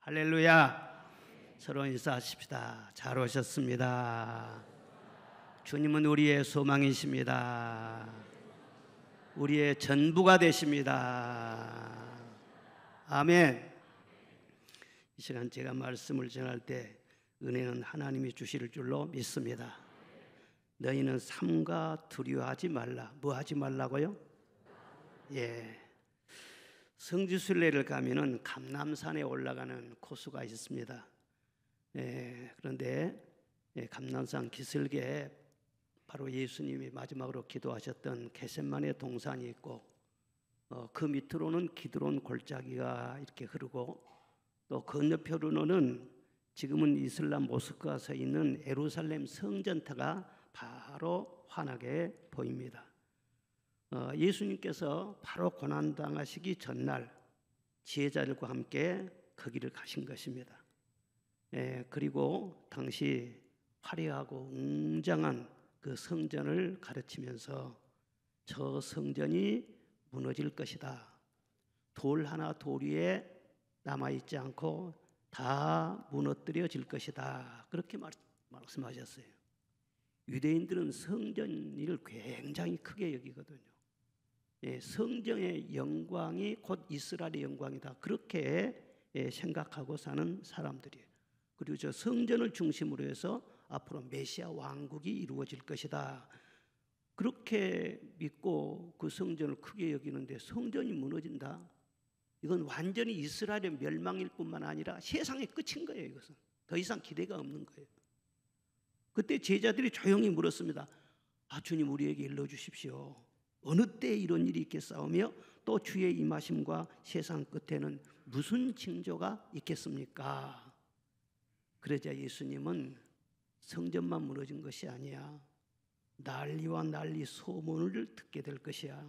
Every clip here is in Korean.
할렐루야. 서로 인사하십시다. 잘 오셨습니다. 주님은 우리의 소망이십니다. 우리의 전부가 되십니다. 아멘. 이 시간 제가 말씀을 전할 때 은혜는 하나님이 주실 줄로 믿습니다. 너희는 삼가 두려워하지 말라. 뭐 하지 말라고요? 성지순례를 가면은 감람산에 올라가는 코스가 있습니다. 그런데 감람산 기슭에 바로 예수님이 마지막으로 기도하셨던 겟세마네 동산이 있고, 그 밑으로는 기드론 골짜기가 이렇게 흐르고, 또 건너편으로는 지금은 이슬람 모스크가 서 있는 예루살렘 성전터가 바로 환하게 보입니다. 예수님께서 바로 고난당하시기 전날 제자들과 함께 거기를 가신 것입니다. 그리고 당시 화려하고 웅장한 그 성전을 가르치면서 저 성전이 무너질 것이다. 돌 하나 돌 위에 남아있지 않고 다 무너뜨려질 것이다. 그렇게 말씀하셨어요. 유대인들은 성전 일을 굉장히 크게 여기거든요. 성전의 영광이 곧 이스라엘의 영광이다. 그렇게 생각하고 사는 사람들이에요. 그리고 저 성전을 중심으로 해서 앞으로 메시아 왕국이 이루어질 것이다. 그렇게 믿고 그 성전을 크게 여기는데 성전이 무너진다. 이건 완전히 이스라엘의 멸망일 뿐만 아니라 세상의 끝인 거예요. 이것은 더 이상 기대가 없는 거예요. 그때 제자들이 조용히 물었습니다. 주님, 우리에게 일러주십시오. 어느 때 이런 일이 있겠사오며 또 주의 임하심과 세상 끝에는 무슨 징조가 있겠습니까? 그러자 예수님은 성전만 무너진 것이 아니야. 난리와 난리 소문을 듣게 될 것이야.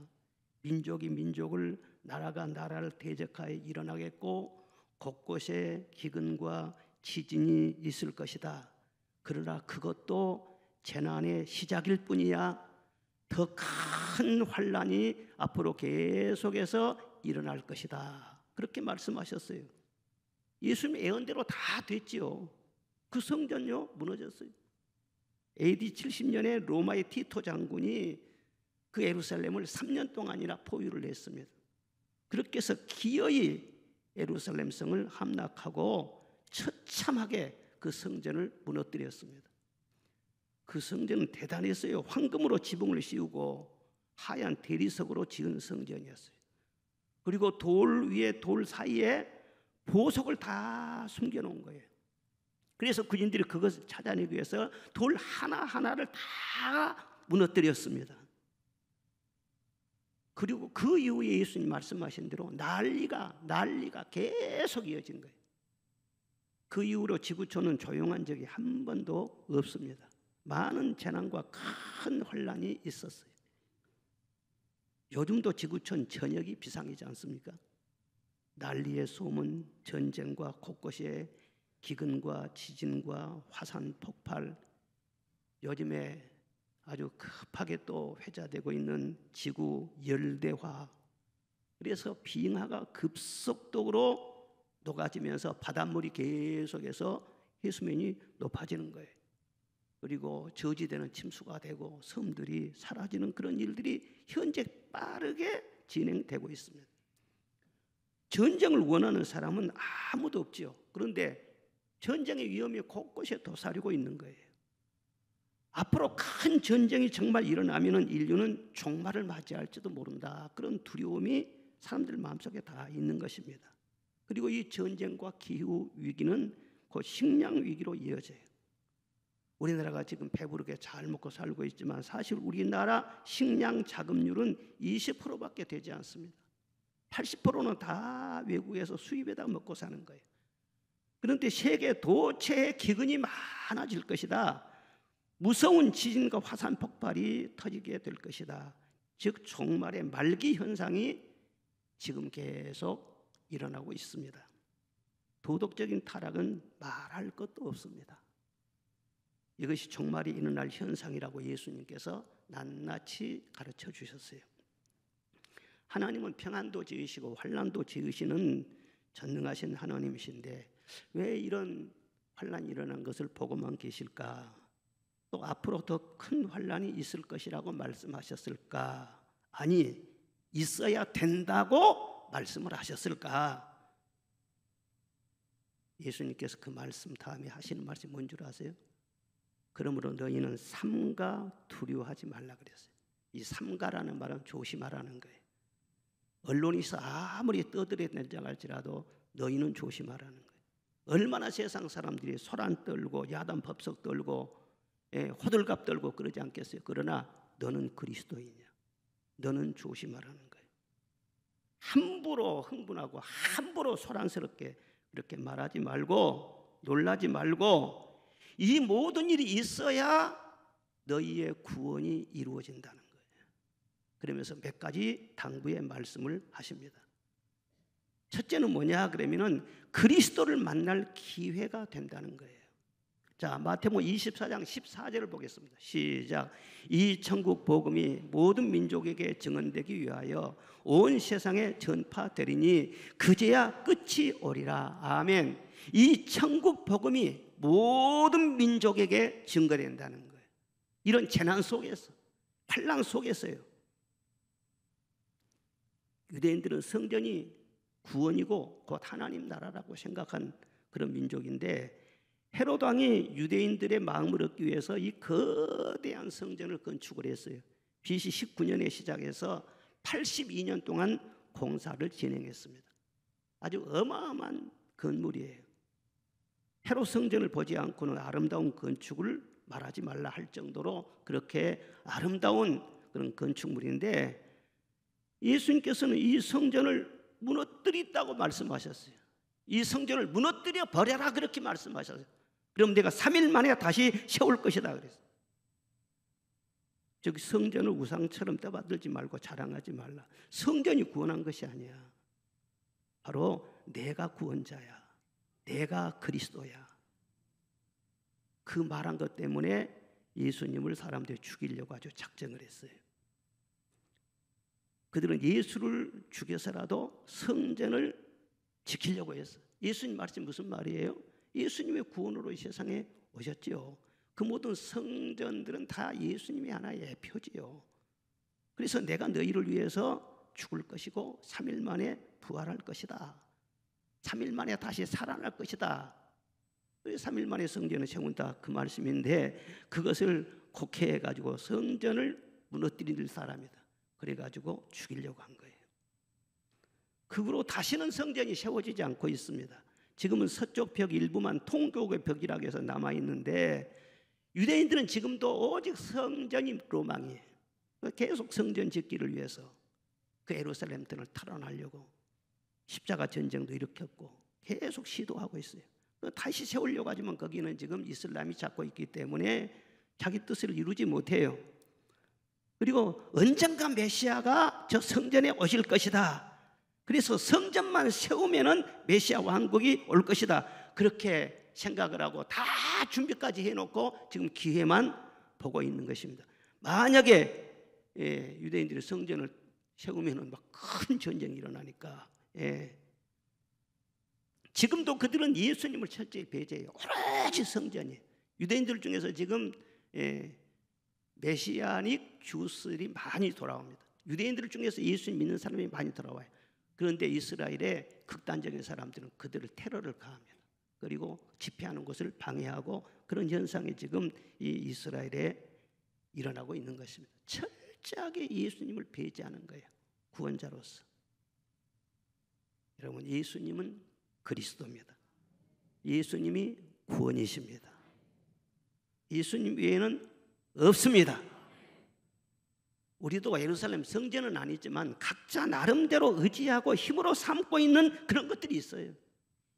민족이 민족을, 나라가 나라를 대적하여 일어나겠고 곳곳에 기근과 지진이 있을 것이다. 그러나 그것도 재난의 시작일 뿐이야. 더 큰 환란이 앞으로 계속해서 일어날 것이다. 그렇게 말씀하셨어요. 예수님 예언대로 다 됐지요. 그 성전요 무너졌어요. AD 70년에 로마의 티토 장군이 그 예루살렘을 3년 동안이나 포위를 했습니다. 그렇게 해서 기어이 예루살렘 성을 함락하고 처참하게 그 성전을 무너뜨렸습니다. 그 성전은 대단했어요. 황금으로 지붕을 씌우고 하얀 대리석으로 지은 성전이었어요. 그리고 돌 위에 돌 사이에 보석을 다 숨겨놓은 거예요. 그래서 군인들이 그것을 찾아내기 위해서 돌 하나하나를 다 무너뜨렸습니다. 그리고 그 이후에 예수님 말씀하신 대로 난리가 계속 이어진 거예요. 그 이후로 지구촌은 조용한 적이 한 번도 없습니다. 많은 재난과 큰 혼란이 있었어요. 요즘도 지구촌 전역이 비상이지 않습니까? 난리의 소문, 전쟁과 곳곳에 기근과 지진과 화산 폭발, 요즘에 아주 급하게 또 회자되고 있는 지구 열대화, 그래서 빙하가 급속도로 녹아지면서 바닷물이 계속해서 해수면이 높아지는 거예요. 그리고 저지대는 침수가 되고 섬들이 사라지는 그런 일들이 현재 빠르게 진행되고 있습니다. 전쟁을 원하는 사람은 아무도 없죠. 그런데 전쟁의 위험이 곳곳에 도사리고 있는 거예요. 앞으로 큰 전쟁이 정말 일어나면 인류는 종말을 맞이할지도 모른다. 그런 두려움이 사람들 마음속에 다 있는 것입니다. 그리고 이 전쟁과 기후 위기는 곧 식량 위기로 이어져요. 우리나라가 지금 배부르게 잘 먹고 살고 있지만 사실 우리나라 식량 자급률은 20%밖에 되지 않습니다. 80%는 다 외국에서 수입에다 먹고 사는 거예요. 그런데 세계 도처에 기근이 많아질 것이다. 무서운 지진과 화산 폭발이 터지게 될 것이다. 즉 종말의 말기 현상이 지금 계속 일어나고 있습니다. 도덕적인 타락은 말할 것도 없습니다. 이것이 종말이 일어날 현상이라고 예수님께서 낱낱이 가르쳐 주셨어요. 하나님은 평안도 지으시고 환난도 지으시는 전능하신 하나님이신데 왜 이런 환란이 일어난 것을 보고만 계실까? 또 앞으로 더 큰 환란이 있을 것이라고 말씀하셨을까? 아니, 있어야 된다고 말씀을 하셨을까? 예수님께서 그 말씀 다음에 하시는 말씀이 뭔 줄 아세요? 그러므로 너희는 삼가 두려워하지 말라 그랬어요. 이 삼가라는 말은 조심하라는 거예요. 언론에서 아무리 떠들어낸다 할지라도 너희는 조심하라는 거예요. 얼마나 세상 사람들이 소란 떨고 야단 법석 떨고 호들갑 떨고 그러지 않겠어요? 그러나 너는 그리스도이냐? 너는 조심하라는 거예요. 함부로 흥분하고 함부로 소란스럽게 그렇게 말하지 말고 놀라지 말고 이 모든 일이 있어야 너희의 구원이 이루어진다는 거예요. 그러면서 몇 가지 당부의 말씀을 하십니다. 첫째는 뭐냐 그러면은 그리스도를 만날 기회가 된다는 거예요. 자, 마태복음 24장 14절을 보겠습니다. 시작. 이 천국 복음이 모든 민족에게 증언되기 위하여 온 세상에 전파되리니 그제야 끝이 오리라. 아멘. 이 천국 복음이 모든 민족에게 증거된다는 거예요. 이런 재난 속에서, 환난 속에서요. 유대인들은 성전이 구원이고 곧 하나님 나라라고 생각한 그런 민족인데 헤롯 왕이 유대인들의 마음을 얻기 위해서 이 거대한 성전을 건축을 했어요. BC 19년에 시작해서 82년 동안 공사를 진행했습니다. 아주 어마어마한 건물이에요. 헤롯 성전을 보지 않고는 아름다운 건축을 말하지 말라 할 정도로 그렇게 아름다운 그런 건축물인데 예수님께서는 이 성전을 무너뜨린다고 말씀하셨어요. 이 성전을 무너뜨려 버려라 그렇게 말씀하셨어요. 그럼 내가 3일 만에 다시 세울 것이다 그랬어요. 즉 성전을 우상처럼 떠받들지 말고 자랑하지 말라. 성전이 구원한 것이 아니야. 바로 내가 구원자야. 내가 그리스도야. 그 말한 것 때문에 예수님을 사람들이 죽이려고 아주 작정을 했어요. 그들은 예수를 죽여서라도 성전을 지키려고 했어요. 예수님 말씀이 무슨 말이에요? 예수님의 구원으로 이 세상에 오셨지요. 그 모든 성전들은 다 예수님의 하나의 표지요. 그래서 내가 너희를 위해서 죽을 것이고 3일 만에 부활할 것이다. 3일 만에 다시 살아날 것이다. 3일 만에 성전을 세운다 그 말씀인데 그것을 곡해해가지고 성전을 무너뜨릴 사람이다. 그래가지고 죽이려고 한 거예요. 그 후로 다시는 성전이 세워지지 않고 있습니다. 지금은 서쪽 벽 일부만 통곡의 벽이라고 해서 남아있는데 유대인들은 지금도 오직 성전이 로망이에요. 계속 성전 짓기를 위해서 그 예루살렘 등을 탈환하려고 십자가 전쟁도 일으켰고 계속 시도하고 있어요. 다시 세우려고 하지만 거기는 지금 이슬람이 잡고 있기 때문에 자기 뜻을 이루지 못해요. 그리고 언젠가 메시아가 저 성전에 오실 것이다. 그래서 성전만 세우면은 메시아 왕국이 올 것이다. 그렇게 생각을 하고 다 준비까지 해놓고 지금 기회만 보고 있는 것입니다. 만약에 유대인들이 성전을 세우면은 막 큰 전쟁이 일어나니까 지금도 그들은 예수님을 철저히 배제해요. 오로지 성전이에요. 유대인들 중에서 지금 메시아닉 주스들이 많이 돌아옵니다. 유대인들 중에서 예수님 믿는 사람이 많이 돌아와요. 그런데 이스라엘의 극단적인 사람들은 그들을 테러를 가합니다. 그리고 집회하는 것을 방해하고 그런 현상이 지금 이 이스라엘에 일어나고 있는 것입니다. 철저하게 예수님을 배제하는 거예요. 구원자로서. 여러분, 예수님은 그리스도입니다. 예수님이 구원이십니다. 예수님 외에는 없습니다. 우리도 예루살렘 성전은 아니지만 각자 나름대로 의지하고 힘으로 삼고 있는 그런 것들이 있어요.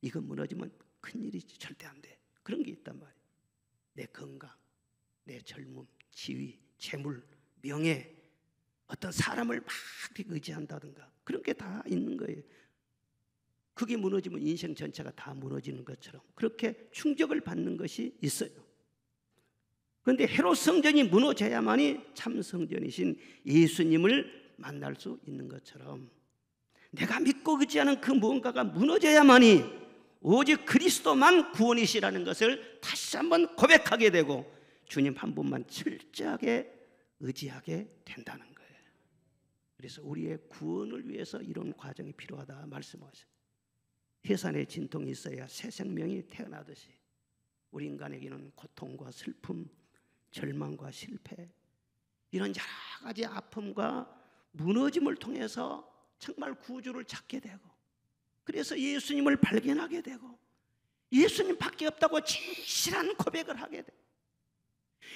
이거 무너지면 큰일이지. 절대 안 돼. 그런 게 있단 말이에요. 내 건강, 내 젊음, 지위, 재물, 명예, 어떤 사람을 막 의지한다든가 그런 게 다 있는 거예요. 그게 무너지면 인생 전체가 다 무너지는 것처럼 그렇게 충격을 받는 것이 있어요. 그런데 헤롯 성전이 무너져야만이 참 성전이신 예수님을 만날 수 있는 것처럼 내가 믿고 의지하는 그 무언가가 무너져야만이 오직 그리스도만 구원이시라는 것을 다시 한번 고백하게 되고 주님 한 분만 철저하게 의지하게 된다는 거예요. 그래서 우리의 구원을 위해서 이런 과정이 필요하다 말씀하셨어요. 해산의 진통이 있어야 새 생명이 태어나듯이 우리 인간에게는 고통과 슬픔, 절망과 실패, 이런 여러 가지 아픔과 무너짐을 통해서 정말 구주를 찾게 되고, 그래서 예수님을 발견하게 되고 예수님 밖에 없다고 진실한 고백을 하게 되고,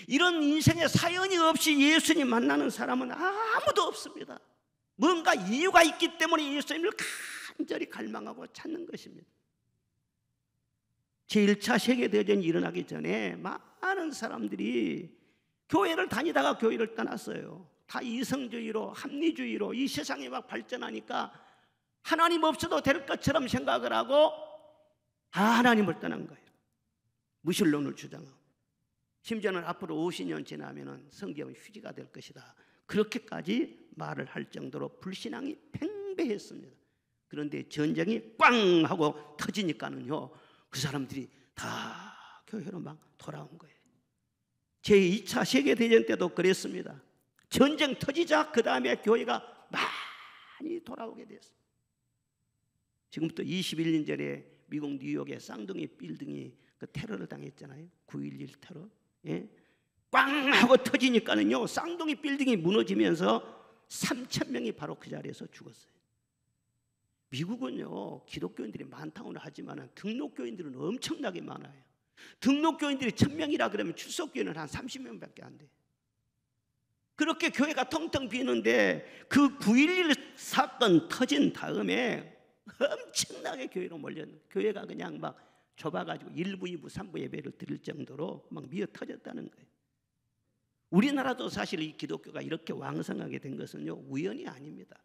이런 인생의 사연이 없이 예수님 만나는 사람은 아무도 없습니다. 뭔가 이유가 있기 때문에 예수님을 간절히 갈망하고 찾는 것입니다. 제1차 세계대전이 일어나기 전에 많은 사람들이 교회를 다니다가 교회를 떠났어요. 다 이성주의로, 합리주의로 이 세상이 막 발전하니까 하나님 없어도 될 것처럼 생각을 하고 하나님을 떠난 거예요. 무신론을 주장하고, 심지어는 앞으로 50년 지나면 성경은 휴지가 될 것이다, 그렇게까지 말을 할 정도로 불신앙이 팽배했습니다. 그런데 전쟁이 꽝 하고 터지니까는요, 그 사람들이 다 교회로 막 돌아온 거예요. 제2차 세계대전 때도 그랬습니다. 전쟁 터지자 그 다음에 교회가 많이 돌아오게 됐어요. 지금부터 21년 전에 미국 뉴욕의 쌍둥이 빌딩이 그 테러를 당했잖아요. 9.11 테러. 예? 꽝 하고 터지니까는요, 쌍둥이 빌딩이 무너지면서 3,000명이 바로 그 자리에서 죽었어요. 미국은요, 기독교인들이 많다고는 하지만 등록교인들은 엄청나게 많아요. 등록교인들이 1,000명이라 그러면 출석교인은 한 30명밖에 안 돼요. 그렇게 교회가 텅텅 비는데 그 9.11 사건 터진 다음에 엄청나게 교회로 몰렸는데, 교회가 그냥 막 좁아가지고 1부, 2부, 3부 예배를 드릴 정도로 막 미어 터졌다는 거예요. 우리나라도 사실 이 기독교가 이렇게 왕성하게 된 것은요, 우연이 아닙니다.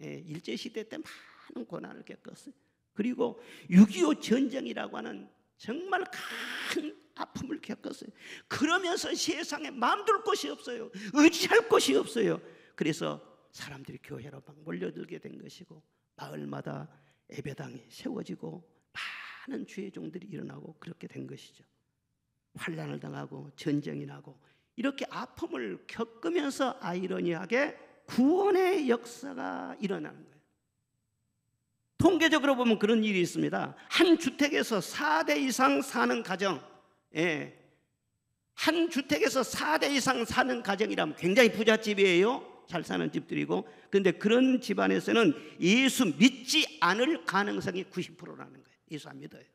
예, 일제시대 때 많은 고난을 겪었어요. 그리고 6.25 전쟁이라고 하는 정말 큰 아픔을 겪었어요. 그러면서 세상에 마음둘 곳이 없어요. 의지할 곳이 없어요. 그래서 사람들이 교회로 막 몰려들게 된 것이고, 마을마다 예배당이 세워지고 많은 주의 종들이 일어나고 그렇게 된 것이죠. 환난을 당하고 전쟁이 나고 이렇게 아픔을 겪으면서 아이러니하게 구원의 역사가 일어나는 거예요. 통계적으로 보면 그런 일이 있습니다. 한 주택에서 4대 이상 사는 가정, 한 주택에서 4대 이상 사는 가정이라면 굉장히 부잣집이에요. 잘 사는 집들이고. 그런데 그런 집안에서는 예수 믿지 않을 가능성이 90%라는 거예요. 예수 안 믿어요.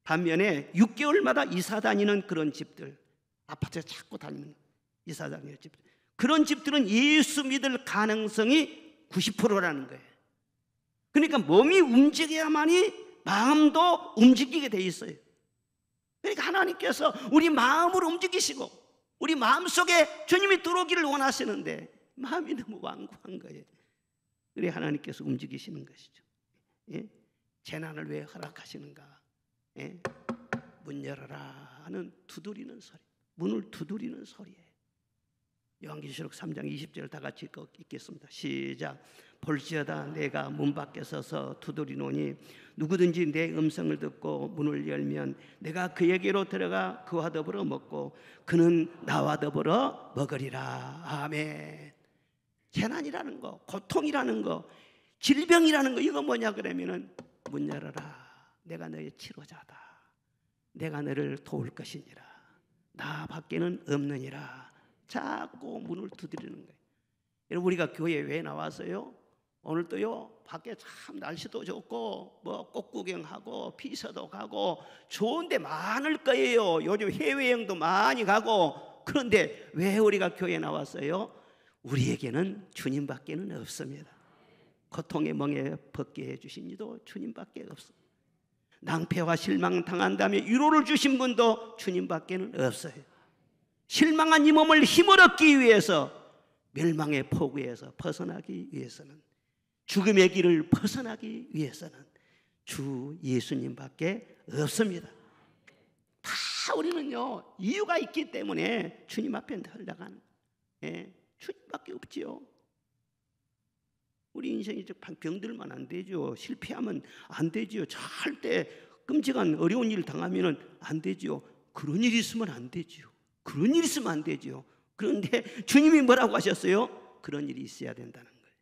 반면에 6개월마다 이사 다니는 그런 집들, 아파트에 자꾸 다니는 이사 다니는 집들, 그런 집들은 예수 믿을 가능성이 90%라는 거예요. 그러니까 몸이 움직여야만이 마음도 움직이게 돼 있어요. 그러니까 하나님께서 우리 마음을 움직이시고 우리 마음속에 주님이 들어오기를 원하시는데 마음이 너무 완고한 거예요. 그래 하나님께서 움직이시는 것이죠. 예? 재난을 왜 허락하시는가? 예? 문 열어라 하는 두드리는 소리, 문을 두드리는 소리예요. 요한계시록 3장 20절 다 같이 읽겠습니다. 시작. 볼지어다 내가 문 밖에 서서 두드리노니 누구든지 내 음성을 듣고 문을 열면 내가 그에게로 들어가 그와 더불어 먹고 그는 나와 더불어 먹으리라. 아멘. 재난이라는 거, 고통이라는 거, 질병이라는 거, 이거 뭐냐 그러면은 문 열어라. 내가 너의 치료자다. 내가 너를 도울 것이니라. 나 밖에는 없느니라. 자꾸 문을 두드리는 거예요. 여러분, 우리가 교회에 왜 나왔어요? 오늘도요, 밖에 참 날씨도 좋고 뭐 꽃 구경하고 피서도 가고 좋은 데 많을 거예요. 요즘 해외여행도 많이 가고. 그런데 왜 우리가 교회에 나왔어요? 우리에게는 주님밖에는 없습니다. 고통의 멍에 벗게 해주신 이도 주님밖에 없습니다. 낭패와 실망 당한 다음에 위로를 주신 분도 주님밖에는 없어요. 실망한 이 몸을 힘을 얻기 위해서, 멸망의 포구에서 벗어나기 위해서는, 죽음의 길을 벗어나기 위해서는 주 예수님밖에 없습니다. 다 우리는요, 이유가 있기 때문에 주님 앞에 흘러가는, 주님밖에 없지요. 우리 인생이 병들면 안 되죠. 실패하면 안 되죠. 절대 끔찍한 어려운 일 당하면 안 되죠. 그런 일이 있으면 안 되죠. 그런 일이 있으면 안 되죠. 그런데 주님이 뭐라고 하셨어요? 그런 일이 있어야 된다는 거예요.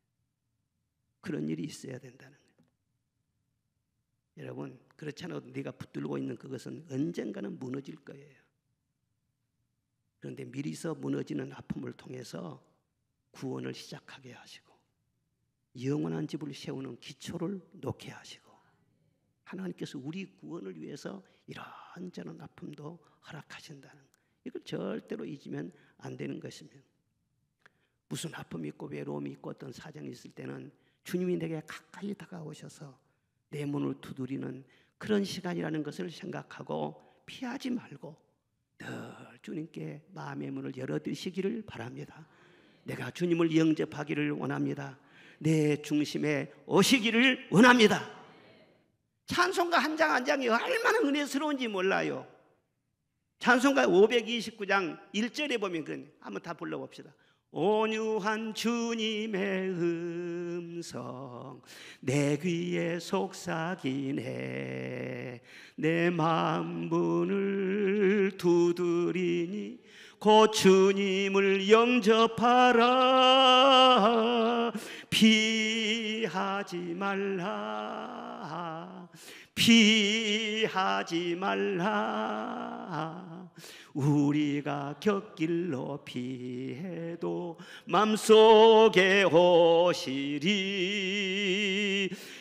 그런 일이 있어야 된다는 거예요. 여러분, 그렇지 않아도 네가 붙들고 있는 그것은 언젠가는 무너질 거예요. 그런데 미리서 무너지는 아픔을 통해서 구원을 시작하게 하시고 영원한 집을 세우는 기초를 놓게 하시고 하나님께서 우리 구원을 위해서 이런저런 아픔도 허락하신다는 것, 이걸 절대로 잊으면 안 되는 것입니다. 무슨 아픔이 있고 외로움이 있고 어떤 사정이 있을 때는 주님이 내게 가까이 다가오셔서 내 문을 두드리는 그런 시간이라는 것을 생각하고 피하지 말고 늘 주님께 마음의 문을 열어드시기를 바랍니다. 내가 주님을 영접하기를 원합니다. 내 중심에 오시기를 원합니다. 찬송가 한 장 한 장이 얼마나 은혜스러운지 몰라요. 찬송가 529장 1절에 보면 한번 다 불러봅시다. 온유한 주님의 음성 내 귀에 속삭이네. 내 마음 문을 두드리니 곧 주님을 영접하라. 피하지 말라. 피하지 말라. 우리가 곁길로 피해도 맘속에 오시리.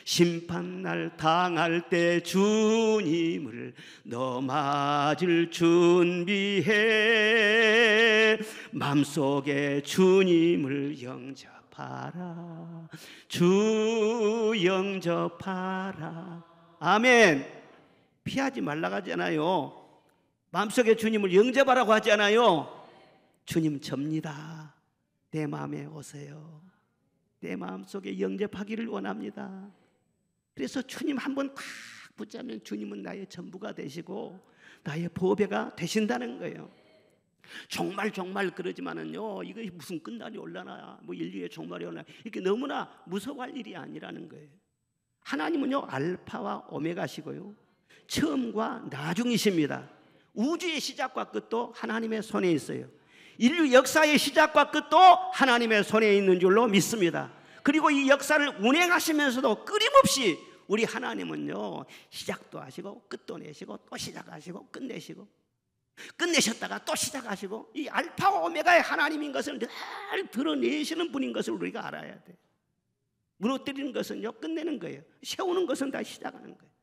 심판날 당할 때 주님을 너 맞을 준비해. 맘속에 주님을 영접하라. 주 영접하라. 아멘. 피하지 말라고 하잖아요. 마음속에 주님을 영접하라고 하잖아요. 주님 접니다. 내 마음에 오세요. 내 마음속에 영접하기를 원합니다. 그래서 주님 한번 탁 붙잡으면 주님은 나의 전부가 되시고 나의 보배가 되신다는 거예요. 정말 그러지만은요, 이거 무슨 끝날이 올라나, 뭐 인류의 종말이 올라나, 이게 너무나 무서워할 일이 아니라는 거예요. 하나님은요 알파와 오메가시고요 처음과 나중이십니다. 우주의 시작과 끝도 하나님의 손에 있어요. 인류 역사의 시작과 끝도 하나님의 손에 있는 줄로 믿습니다. 그리고 이 역사를 운행하시면서도 끊임없이 우리 하나님은요 시작도 하시고 끝도 내시고 또 시작하시고 끝내시고 끝내셨다가 또 시작하시고, 이 알파와 오메가의 하나님인 것을 늘 드러내시는 분인 것을 우리가 알아야 돼. 무너뜨리는 것은요 끝내는 거예요. 세우는 것은 다 시작하는 거예요.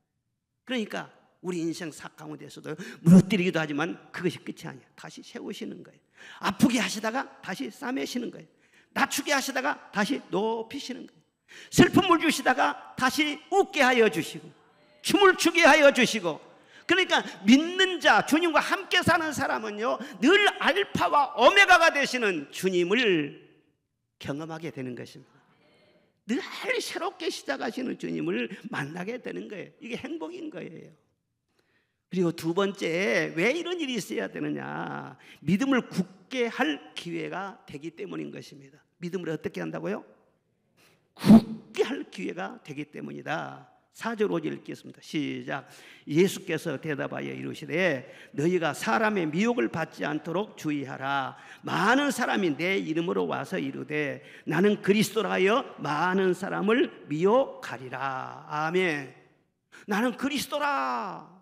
그러니까 우리 인생 사 가운데서도 무너뜨리기도 하지만 그것이 끝이 아니야. 다시 세우시는 거예요. 아프게 하시다가 다시 싸매시는 거예요. 낮추게 하시다가 다시 높이시는 거예요. 슬픔을 주시다가 다시 웃게 하여 주시고 춤을 추게 하여 주시고. 그러니까 믿는 자, 주님과 함께 사는 사람은요 늘 알파와 오메가가 되시는 주님을 경험하게 되는 것입니다. 늘 새롭게 시작하시는 주님을 만나게 되는 거예요. 이게 행복인 거예요. 그리고 두 번째, 왜 이런 일이 있어야 되느냐? 믿음을 굳게 할 기회가 되기 때문인 것입니다. 믿음을 어떻게 한다고요? 굳게 할 기회가 되기 때문이다. 4절 5절 읽겠습니다. 시작. 예수께서 대답하여 이르시되 너희가 사람의 미혹을 받지 않도록 주의하라. 많은 사람이 내 이름으로 와서 이르되 나는 그리스도라 하여 많은 사람을 미혹하리라. 아멘. 나는 그리스도라.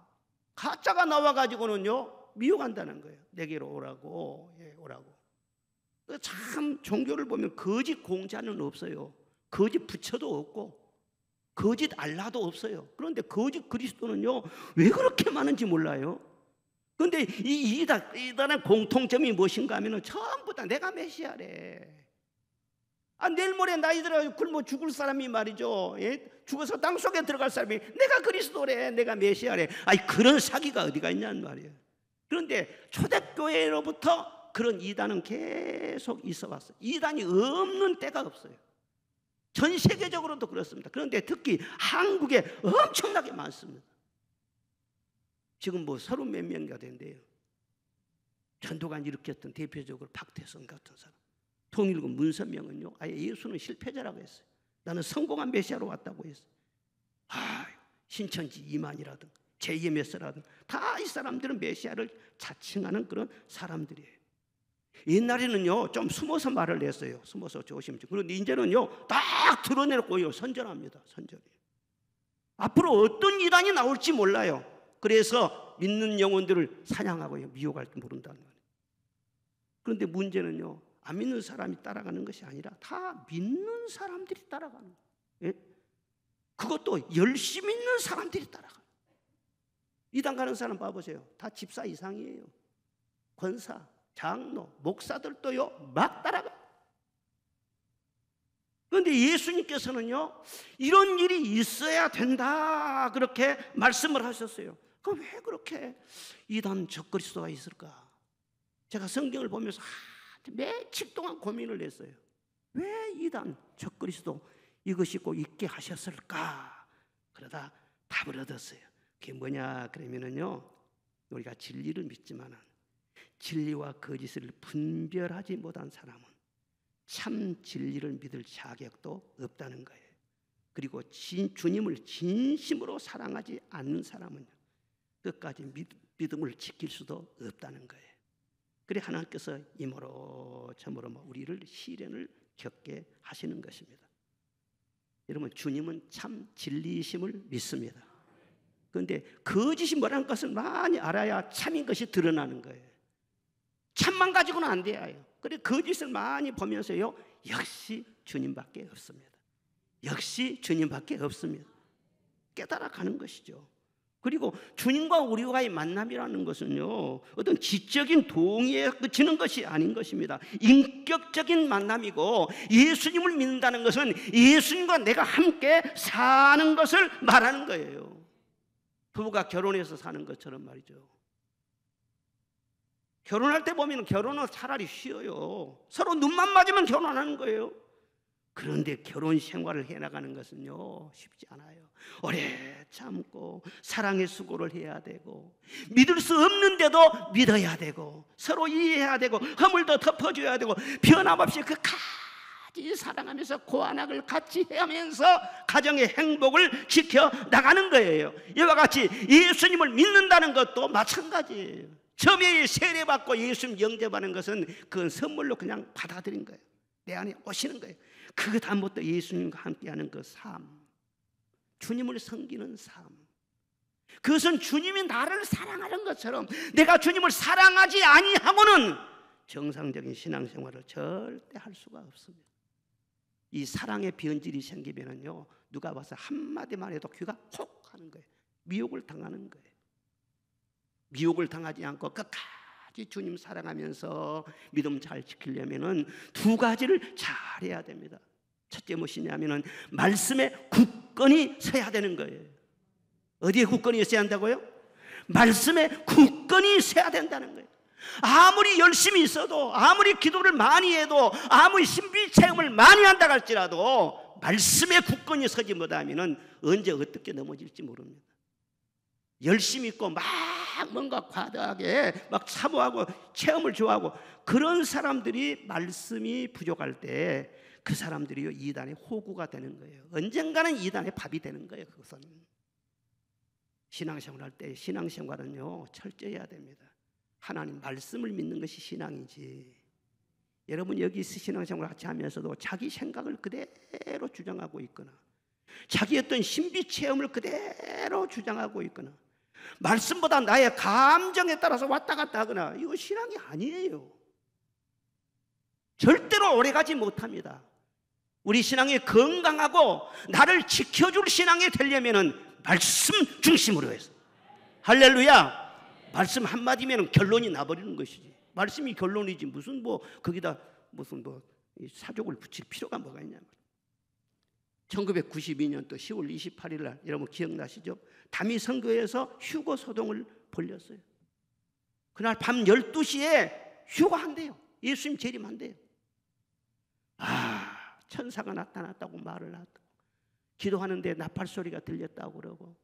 가짜가 나와가지고는요 미혹한다는 거예요. 내게로 오라고. 오라고. 참 종교를 보면 거짓 공자는 없어요. 거짓 부처도 없고 거짓 알라도 없어요. 그런데 거짓 그리스도는요 왜 그렇게 많은지 몰라요. 그런데 이 이단의 공통점이 무엇인가 하면 전부 다 내가 메시아래. 내일 모레 나이 들어 굶어 죽을 사람이 말이죠. 죽어서 땅속에 들어갈 사람이 내가 그리스도래, 내가 메시아래. 그런 사기가 어디가 있냐는 말이에요. 그런데 초대교회로부터 그런 이단은 계속 있어 왔어요. 이단이 없는 때가 없어요. 전 세계적으로도 그렇습니다. 그런데 특히 한국에 엄청나게 많습니다. 지금 뭐 30 몇 명이가 된대요. 전도관 일으켰던 대표적으로 박태선 같은 사람. 통일군 문선명은요 아예 예수는 실패자라고 했어요. 나는 성공한 메시아로 왔다고 했어요. 신천지 이만이라든 JMS라든 다 이 사람들은 메시아를 자칭하는 그런 사람들이에요. 옛날에는요 좀 숨어서 말을 했어요. 숨어서 조심히. 그런데 이제는요 딱 드러내놓고 선전합니다. 선전해요. 앞으로 어떤 이단이 나올지 몰라요. 그래서 믿는 영혼들을 사냥하고 미혹할 줄 모른다는 거예요. 그런데 문제는요 안 믿는 사람이 따라가는 것이 아니라 다 믿는 사람들이 따라가는 거예요. 예? 그것도 열심히 있는 사람들이 따라가요. 이단 가는 사람 봐보세요. 다 집사 이상이에요. 권사, 장로, 목사들도요 막 따라가요. 그런데 예수님께서는요 이런 일이 있어야 된다 그렇게 말씀을 하셨어요. 그럼 왜 그렇게 이단 적그리스도가 있을까? 제가 성경을 보면서 며칠 동안 고민을 했어요. 왜 이단 적그리스도 이것이 꼭 있게 하셨을까? 그러다 답을 얻었어요. 그게 뭐냐 그러면은요 우리가 진리를 믿지만은 진리와 거짓을 분별하지 못한 사람은 참 진리를 믿을 자격도 없다는 거예요. 그리고 주님을 진심으로 사랑하지 않는 사람은 끝까지 믿음을 지킬 수도 없다는 거예요. 그래 하나님께서 이모로 저모로 우리를 시련을 겪게 하시는 것입니다. 여러분 주님은 참 진리이심을 믿습니다. 그런데 거짓이 뭐라는 것을 많이 알아야 참인 것이 드러나는 거예요. 참만 가지고는 안 돼요. 그래 거짓을 많이 보면서요 역시 주님밖에 없습니다. 역시 주님밖에 없습니다. 깨달아가는 것이죠. 그리고 주님과 우리와의 만남이라는 것은요 어떤 지적인 동의에 그치는 것이 아닌 것입니다. 인격적인 만남이고 예수님을 믿는다는 것은 예수님과 내가 함께 사는 것을 말하는 거예요. 부부가 결혼해서 사는 것처럼 말이죠. 결혼할 때 보면 결혼은 차라리 쉬워요. 서로 눈만 맞으면 결혼하는 거예요. 그런데 결혼 생활을 해나가는 것은요 쉽지 않아요. 오래 참고 사랑의 수고를 해야 되고 믿을 수 없는데도 믿어야 되고 서로 이해해야 되고 허물도 덮어줘야 되고 변함없이 끝까지 사랑하면서 고안악을 같이 하면서 가정의 행복을 지켜나가는 거예요. 이와 같이 예수님을 믿는다는 것도 마찬가지예요. 처음에 세례받고 예수님 영접하는 것은 그건 선물로 그냥 받아들인 거예요. 내 안에 오시는 거예요. 그것 다음부터 예수님과 함께하는 그 삶, 주님을 섬기는 삶, 그것은 주님이 나를 사랑하는 것처럼 내가 주님을 사랑하지 아니하고는 정상적인 신앙생활을 절대 할 수가 없습니다. 이 사랑의 변질이 생기면은요 누가 와서 한마디만 해도 귀가 혹 하는 거예요. 미혹을 당하는 거예요. 미혹을 당하지 않고 끝까지 주님 사랑하면서 믿음 잘 지키려면은 두 가지를 잘해야 됩니다. 첫째 무엇이냐면은 말씀에 굳건히 서야 되는 거예요. 어디에 굳건히 서야 한다고요? 말씀에 굳건히 서야 된다는 거예요. 아무리 열심히 있어도 아무리 기도를 많이 해도 아무리 신비 체험을 많이 한다 할지라도 말씀에 굳건히 서지 못하면은 언제 어떻게 넘어질지 모릅니다. 열심히 있고 막 뭔가 과다하게 막 사모하고 체험을 좋아하고 그런 사람들이 말씀이 부족할 때 그 사람들이 이단의 호구가 되는 거예요. 언젠가는 이단의 밥이 되는 거예요. 그것은 신앙생활 할 때 신앙생활은요 철저해야 됩니다. 하나님 말씀을 믿는 것이 신앙이지. 여러분 여기 신앙생활 같이 하면서도 자기 생각을 그대로 주장하고 있거나 자기 어떤 신비 체험을 그대로 주장하고 있거나 말씀보다 나의 감정에 따라서 왔다 갔다 하거나 이거 신앙이 아니에요. 절대로 오래가지 못합니다. 우리 신앙이 건강하고 나를 지켜줄 신앙이 되려면 말씀 중심으로 해서 할렐루야. 말씀 한마디면 결론이 나버리는 것이지. 말씀이 결론이지 무슨 거기다 무슨 사족을 붙일 필요가 뭐가 있냐. 1992년도 10월 28일 날 여러분 기억나시죠? 담이 선교에서 휴거 소동을 벌렸어요. 그날 밤 12시에 휴거한대요. 예수님 재림한대요. 천사가 나타났다고 말을 하고 기도하는데 나팔 소리가 들렸다고 그러고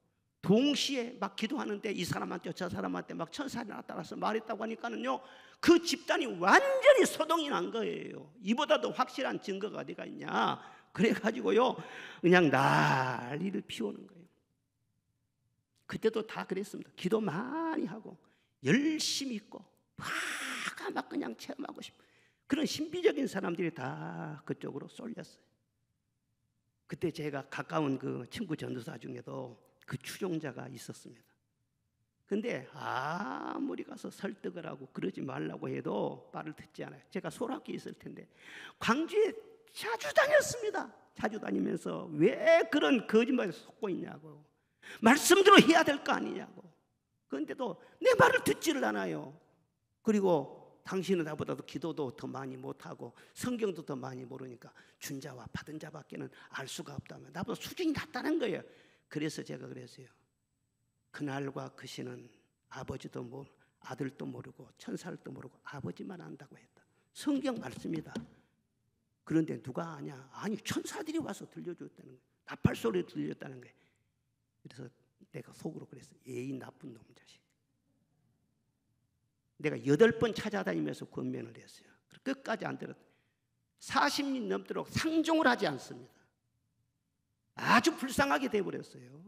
동시에 막 기도하는데 이 사람한테 저 사람한테 막 천사가 나타나서 말했다고 하니까는요 그 집단이 완전히 소동이 난 거예요. 이보다 더 확실한 증거가 어디가 있냐. 그래가지고요 그냥 난리를 피우는 거예요. 그때도 다 그랬습니다. 기도 많이 하고 열심히 있고 화가 막 그냥 체험하고 싶고 그런 신비적인 사람들이 다 그쪽으로 쏠렸어요. 그때 제가 가까운 그 친구 전도사 중에도 그 추종자가 있었습니다. 근데 아무리 가서 설득을 하고 그러지 말라고 해도 말을 듣지 않아요. 제가 소락기 있을 텐데 광주에 자주 다녔습니다. 자주 다니면서 왜 그런 거짓말에 속고 있냐고, 말씀대로 해야 될 거 아니냐고. 그런데도 내 말을 듣지를 않아요. 그리고 당신은 나보다도 기도도 더 많이 못하고 성경도 더 많이 모르니까 준 자와 받은 자밖에는 알 수가 없다면 나보다 수준이 낮다는 거예요. 그래서 제가 그랬어요. 그날과 그 시는 아버지도 모르고 아들도 모르고 천사도 모르고 아버지만 안다고 했다. 성경 말씀이다. 그런데 누가 아냐? 아니 천사들이 와서 들려줬다는 거예요. 나팔 소리 들렸다는 거예요. 그래서 내가 속으로 그랬어요. 예의 나쁜 놈 자식. 내가 8번 찾아다니면서 권면을 했어요. 끝까지 안 들었어요. 40년 넘도록 상종을 하지 않습니다. 아주 불쌍하게 돼버렸어요.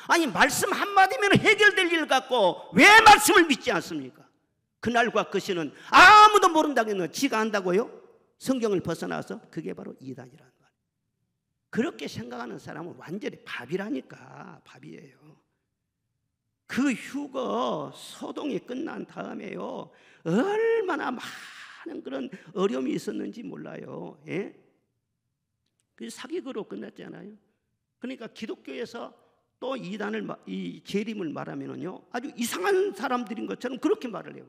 아니 말씀 한마디면 해결될 일 같고 왜 말씀을 믿지 않습니까? 그날과 그 시는 아무도 모른다고 했는데 지가 안다고요? 성경을 벗어나서 그게 바로 이단이라는 거예요. 그렇게 생각하는 사람은 완전히 밥이라니까. 밥이에요. 그 휴거 소동이 끝난 다음에요 얼마나 많은 그런 어려움이 있었는지 몰라요. 예? 그 사기극으로 끝났잖아요. 그러니까 기독교에서 또 이단을 이 재림을 말하면은요 아주 이상한 사람들인 것처럼 그렇게 말을 해요.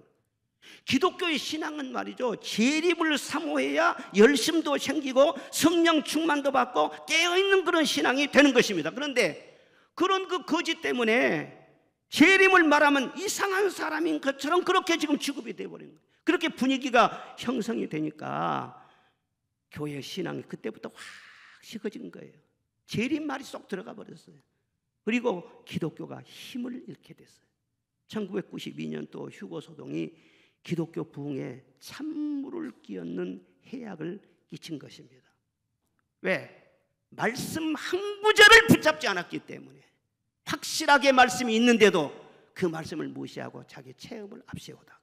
기독교의 신앙은 말이죠 재림을 사모해야 열심도 생기고 성령 충만도 받고 깨어있는 그런 신앙이 되는 것입니다. 그런데 그런 그 거짓 때문에 재림을 말하면 이상한 사람인 것처럼 그렇게 지금 취급이 되어버린 거예요. 그렇게 분위기가 형성이 되니까 교회 신앙이 그때부터 확 식어진 거예요. 재림 말이 쏙 들어가 버렸어요. 그리고 기독교가 힘을 잃게 됐어요. 1992년도 휴거 소동이 기독교 부흥에 찬물을 끼얹는 해악을 끼친 것입니다. 왜? 말씀 한 구절을 붙잡지 않았기 때문에. 확실하게 말씀이 있는데도 그 말씀을 무시하고 자기 체험을 앞세우다가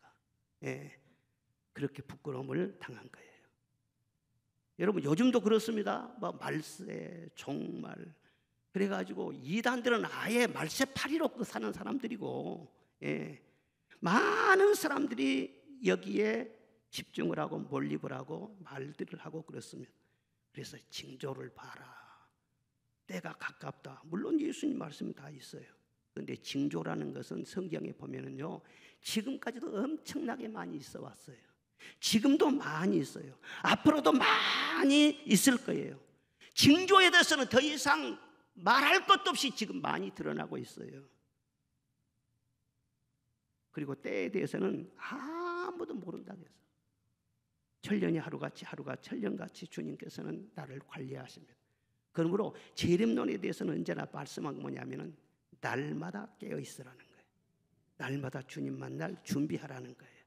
그렇게 부끄러움을 당한 거예요. 여러분 요즘도 그렇습니다. 뭐 말세, 종말 그래가지고 이단들은 아예 말세파리로 사는 사람들이고 많은 사람들이 여기에 집중을 하고 몰입을 하고 말들을 하고 그렇습니다. 그래서 징조를 봐라. 때가 가깝다. 물론 예수님 말씀이 다 있어요. 그런데 징조라는 것은 성경에 보면은요 지금까지도 엄청나게 많이 있어 왔어요. 지금도 많이 있어요. 앞으로도 많이 있을 거예요. 징조에 대해서는 더 이상 말할 것도 없이 지금 많이 드러나고 있어요. 그리고 때에 대해서는 아무도 모른다고 해서 천년이 하루같이 하루가 천년같이 주님께서는 나를 관리하십니다. 그러므로 재림론에 대해서는 언제나 말씀한 게 뭐냐면은 날마다 깨어 있으라는 거예요. 날마다 주님 만날 준비하라는 거예요.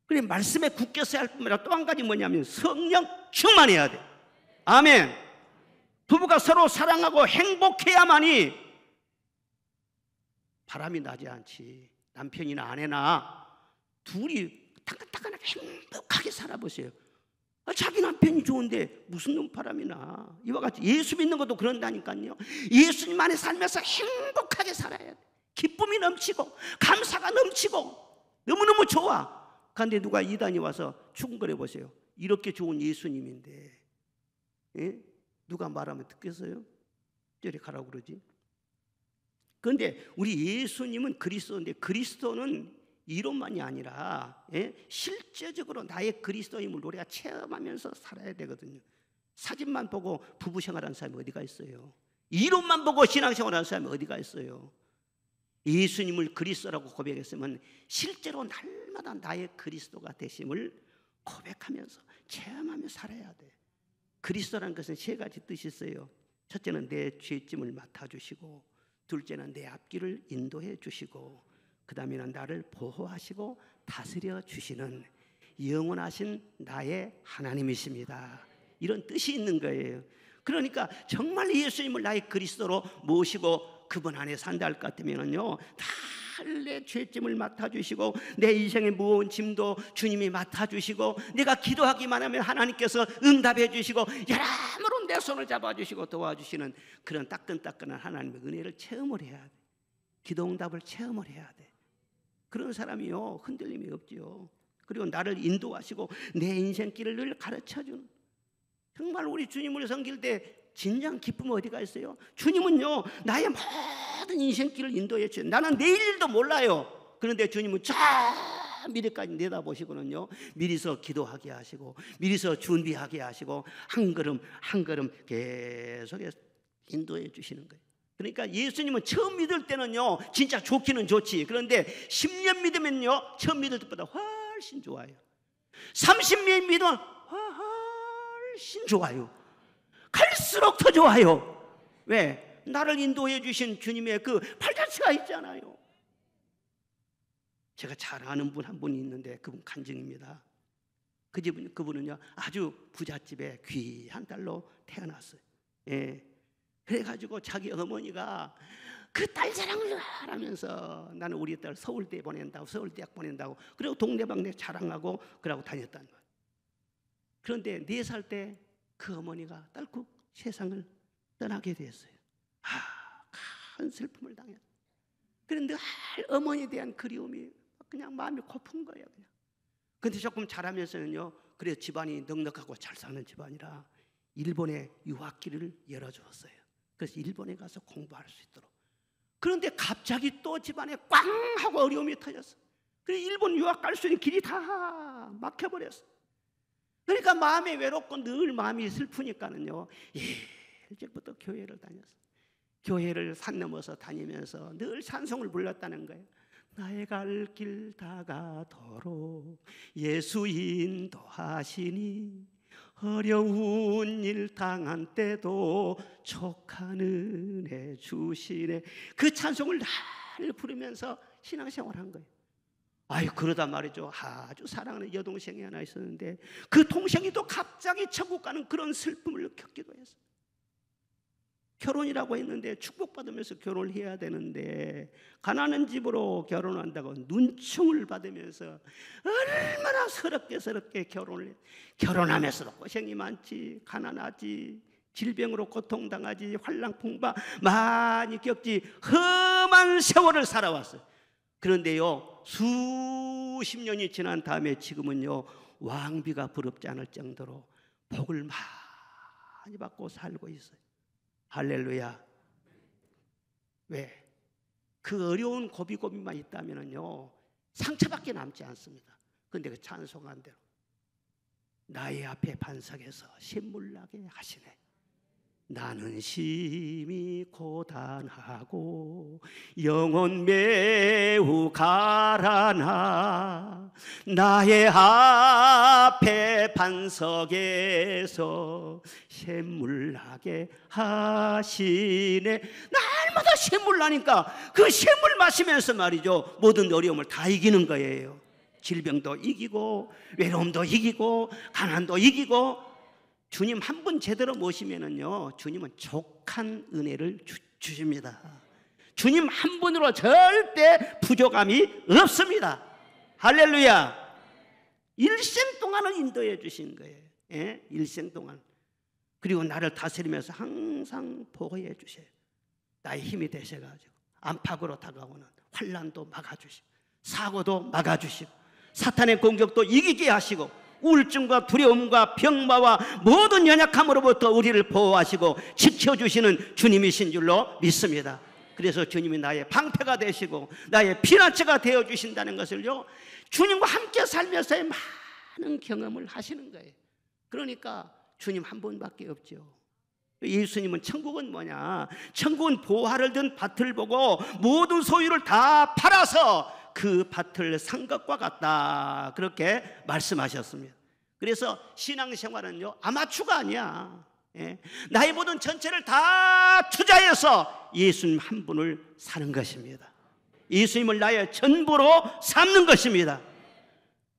그래 말씀에 굳게 서야 할 뿐만 아니라 또 한 가지 뭐냐면 성령 충만해야 돼. 아멘. 부부가 서로 사랑하고 행복해야만이 바람이 나지 않지. 남편이나 아내나 둘이 따끈따끈하게 행복하게 살아보세요. 자기 남편이 좋은데 무슨 눈바람이 나. 이와 같이 예수 믿는 것도 그런다니까요. 예수님 안에 살면서 행복하게 살아야 돼. 기쁨이 넘치고 감사가 넘치고 너무너무 좋아. 그런데 누가 이단이 와서 충고해 보세요. 이렇게 좋은 예수님인데 누가 말하면 듣겠어요? 저리 가라고 그러지. 그런데 우리 예수님은 그리스도인데 그리스도는 이론만이 아니라 실제적으로 나의 그리스도임을 우리가 체험하면서 살아야 되거든요. 사진만 보고 부부 생활하는 사람이 어디가 있어요? 이론만 보고 신앙생활하는 사람이 어디가 있어요? 예수님을 그리스도라고 고백했으면 실제로 날마다 나의 그리스도가 되심을 고백하면서 체험하며 살아야 돼. 그리스도라는 것은 3가지 뜻이 있어요. 첫째는 내 죄짐을 맡아주시고, 둘째는 내 앞길을 인도해 주시고, 그 다음에는 나를 보호하시고 다스려 주시는 영원하신 나의 하나님이십니다. 이런 뜻이 있는 거예요. 그러니까 정말 예수님을 나의 그리스도로 모시고 그분 안에 산다 할 것 같으면요, 다 내 죄짐을 맡아주시고 내 인생의 무거운 짐도 주님이 맡아주시고 내가 기도하기만 하면 하나님께서 응답해 주시고 여러모로 내 손을 잡아주시고 도와주시는 그런 따끈따끈한 하나님의 은혜를 체험을 해야 돼. 기도 응답을 체험을 해야 돼. 그런 사람이요 흔들림이 없지요. 그리고 나를 인도하시고 내 인생길을 늘 가르쳐주는, 정말 우리 주님을 섬길 때 진정 기쁨 어디가 있어요? 주님은요 나의 모든 인생길을 인도해 주세요. 나는 내일도 몰라요. 그런데 주님은 저 미래까지 내다보시고는요 미리서 기도하게 하시고 미리서 준비하게 하시고 한 걸음 한 걸음 계속해서 인도해 주시는 거예요. 그러니까 예수님은 처음 믿을 때는요 진짜 좋기는 좋지. 그런데 10년 믿으면요 처음 믿을 때보다 훨씬 좋아요. 30년 믿으면 훨씬 좋아요. 갈수록 더 좋아요. 왜? 나를 인도해 주신 주님의 그 팔자취가 있잖아요. 제가 잘 아는 분 한 분이 있는데 그분 간증입니다. 그분은요 아주 부잣집에 귀한 딸로 태어났어요. 예. 그래가지고 자기 어머니가 그 딸 자랑을 하면서 나는 우리 딸 서울대 보낸다고, 서울대학 보낸다고, 그리고 동네방네 자랑하고 그러고 다녔단 말이에요. 그런데 4살 때 그 어머니가 딸꾹 세상을 떠나게 됐어요. 큰 슬픔을 당했어요. 그런데 늘 어머니에 대한 그리움이 그냥 마음이 고픈 거예요. 그냥. 근데 조금 자라면서는요, 그래 집안이 넉넉하고 잘 사는 집안이라 일본에 유학길을 열어주었어요. 그래서 일본에 가서 공부할 수 있도록. 그런데 갑자기 또 집안에 꽝 하고 어려움이 터졌어요. 그래서 일본 유학 갈 수 있는 길이 다 막혀버렸어요. 그러니까 마음이 외롭고 늘 마음이 슬프니까는요, 일찍부터 교회를 다녔어요. 교회를 산 넘어서 다니면서 늘 찬송을 불렀다는 거예요. 나의 갈 길 다가도록 예수 인도하시니 어려운 일 당한 때도 족한 은혜 주시네. 그 찬송을 날 부르면서 신앙생활한 거예요. 아유, 그러다 말이죠, 아주 사랑하는 여동생이 하나 있었는데 그 동생이 또 갑자기 천국 가는 그런 슬픔을 겪기도 했어요. 결혼이라고 했는데 축복받으면서 결혼을 해야 되는데 가난한 집으로 결혼한다고 눈총을 받으면서 얼마나 서럽게 결혼을 해. 결혼하면서도 고생이 많지, 가난하지, 질병으로 고통당하지, 환랑풍파 많이 겪지, 험한 세월을 살아왔어요. 그런데요 수십 년이 지난 다음에 지금은요 왕비가 부럽지 않을 정도로 복을 많이 받고 살고 있어요. 할렐루야. 왜? 그 어려운 고비고비만 있다면요 상처밖에 남지 않습니다. 그런데 그 찬송한 대로 나의 앞에 반석에서 샘물나게 하시네. 나는 심히 고단하고 영혼 매우 가라나 나의 앞에 반석에서 샘물나게 하시네. 날마다 샘물 나니까 그 샘물 마시면서 말이죠 모든 어려움을 다 이기는 거예요. 질병도 이기고 외로움도 이기고 가난도 이기고. 주님 한 분 제대로 모시면은요 주님은 족한 은혜를 주십니다. 주님 한 분으로 절대 부족함이 없습니다. 할렐루야. 일생 동안을 인도해 주신 거예요. 예? 일생 동안. 그리고 나를 다스리면서 항상 보호해 주셔요. 나의 힘이 되셔가지고 안팎으로 다가오는 환난도 막아주시고 사고도 막아주시고 사탄의 공격도 이기게 하시고 우울증과 두려움과 병마와 모든 연약함으로부터 우리를 보호하시고 지켜주시는 주님이신 줄로 믿습니다. 그래서 주님이 나의 방패가 되시고 나의 피난처가 되어주신다는 것을요 주님과 함께 살면서의 많은 경험을 하시는 거예요. 그러니까 주님 한 분밖에 없죠. 예수님은 천국은 뭐냐, 천국은 보화를 든 밭을 보고 모든 소유를 다 팔아서 그 밭을 산 것과 같다, 그렇게 말씀하셨습니다. 그래서 신앙생활은요 아마추어가 아니야. 나의 모든 전체를 다 투자해서 예수님 한 분을 사는 것입니다. 예수님을 나의 전부로 삼는 것입니다.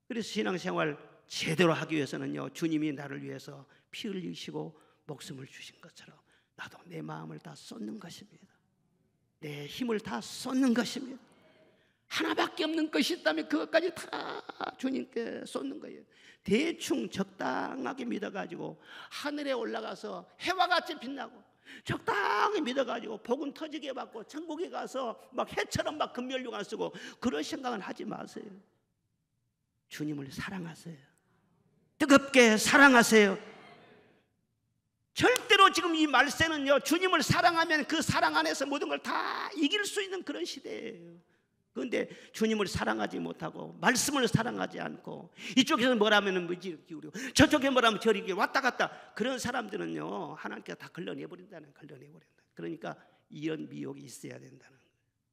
그래서 신앙생활 제대로 하기 위해서는요 주님이 나를 위해서 피 흘리시고 목숨을 주신 것처럼 나도 내 마음을 다 쏟는 것입니다. 내 힘을 다 쏟는 것입니다. 하나밖에 없는 것이 있다면 그것까지 다 주님께 쏟는 거예요. 대충 적당하게 믿어가지고 하늘에 올라가서 해와 같이 빛나고 적당히 믿어가지고 복음 터지게 받고 천국에 가서 막 해처럼 막 금멸류관 쓰고 그런 생각은 하지 마세요. 주님을 사랑하세요. 뜨겁게 사랑하세요. 절대로 지금 이 말세는요, 주님을 사랑하면 그 사랑 안에서 모든 걸 다 이길 수 있는 그런 시대예요. 그런데 주님을 사랑하지 못하고 말씀을 사랑하지 않고 이쪽에서 뭐라면 뭐지 기울이고 저쪽에 뭐라면 저리 기울이고 왔다 갔다 그런 사람들은요, 하나님께서 다 걸러내버린다. 그러니까 이런 미혹이 있어야 된다는 거예요.